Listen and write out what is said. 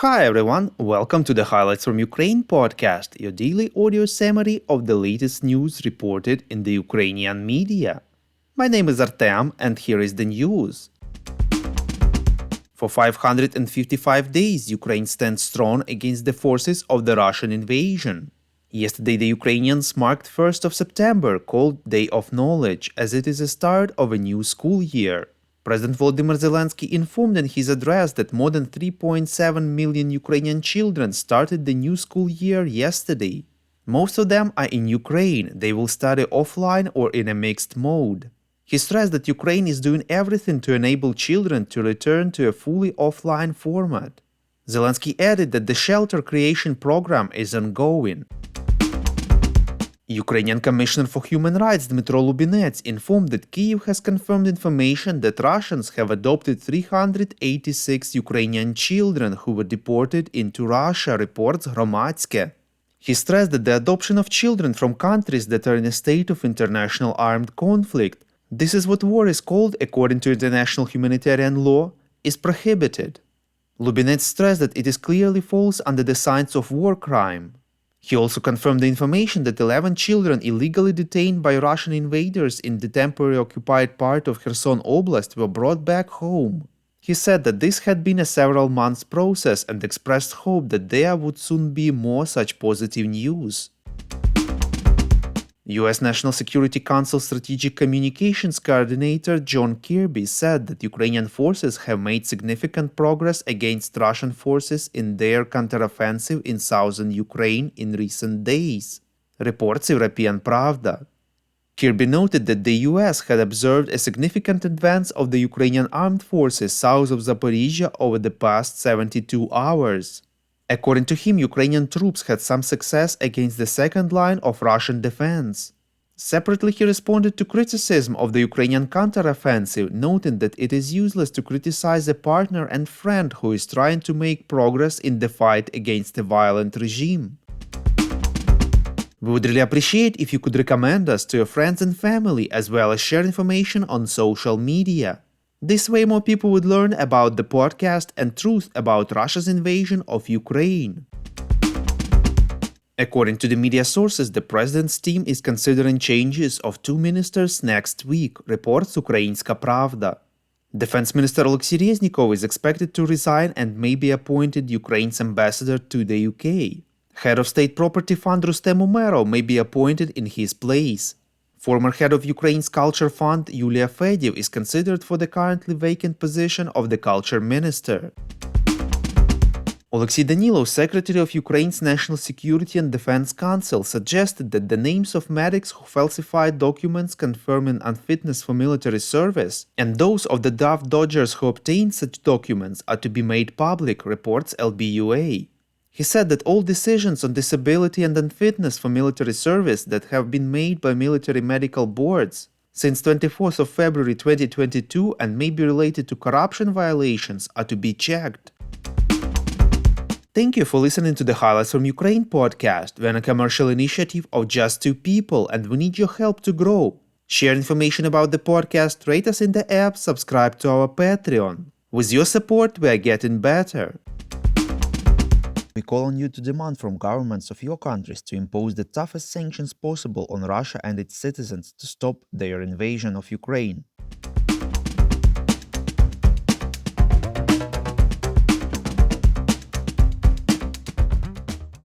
Hi everyone, welcome to the Highlights from Ukraine podcast, your daily audio summary of the latest news reported in the Ukrainian media. My name is Artem and here is the news. For 555 days, Ukraine stands strong against the forces of the Russian invasion. Yesterday, the Ukrainians marked 1st of September, called Day of Knowledge, as it is the start of a new school year. President Volodymyr Zelensky informed in his address that more than 3.7 million Ukrainian children started the new school year yesterday. Most of them are in Ukraine. They will study offline or in a mixed mode. He stressed that Ukraine is doing everything to enable children to return to a fully offline format. Zelensky added that the shelter creation program is ongoing. Ukrainian Commissioner for Human Rights Dmytro Lubinets informed that Kyiv has confirmed information that Russians have adopted 386 Ukrainian children who were deported into Russia, reports Hromadske. He stressed that the adoption of children from countries that are in a state of international armed conflict, this is what war is called according to international humanitarian law, is prohibited. Lubinets stressed that it is clearly falls under the signs of war crime. He also confirmed the information that 11 children illegally detained by Russian invaders in the temporarily occupied part of Kherson Oblast were brought back home. He said that this had been a several months process and expressed hope that there would soon be more such positive news. U.S. National Security Council Strategic Communications Coordinator John Kirby said that Ukrainian forces have made significant progress against Russian forces in their counteroffensive in southern Ukraine in recent days, reports European Pravda. Kirby noted that the U.S. had observed a significant advance of the Ukrainian armed forces south of Zaporizhia over the past 72 hours. According to him, Ukrainian troops had some success against the second line of Russian defense. Separately, he responded to criticism of the Ukrainian counteroffensive, noting that it is useless to criticize a partner and friend who is trying to make progress in the fight against a violent regime. We would really appreciate if you could recommend us to your friends and family, as well as share information on social media. This way more people would learn about the podcast and truth about Russia's invasion of Ukraine. According to the media sources, the president's team is considering changes of 2 ministers next week, reports Ukrainska Pravda. Defense Minister Oleksiy Reznikov is expected to resign and may be appointed Ukraine's ambassador to the UK. Head of State Property Fund Rustem Umerov may be appointed in his place. Former head of Ukraine's Culture Fund Yulia Fedyev is considered for the currently vacant position of the Culture Minister. Oleksiy Danilov, Secretary of Ukraine's National Security and Defense Council, suggested that the names of medics who falsified documents confirming unfitness for military service and those of the draft dodgers who obtained such documents are to be made public, reports LBUA. He said that all decisions on disability and unfitness for military service that have been made by military medical boards since 24th of February 2022 and may be related to corruption violations are to be checked. Thank you for listening to the Highlights from Ukraine podcast. We're a commercial initiative of just 2 people and we need your help to grow. Share information about the podcast, rate us in the app, subscribe to our Patreon. With your support, we are getting better. We call on you to demand from governments of your countries to impose the toughest sanctions possible on Russia and its citizens to stop their invasion of Ukraine.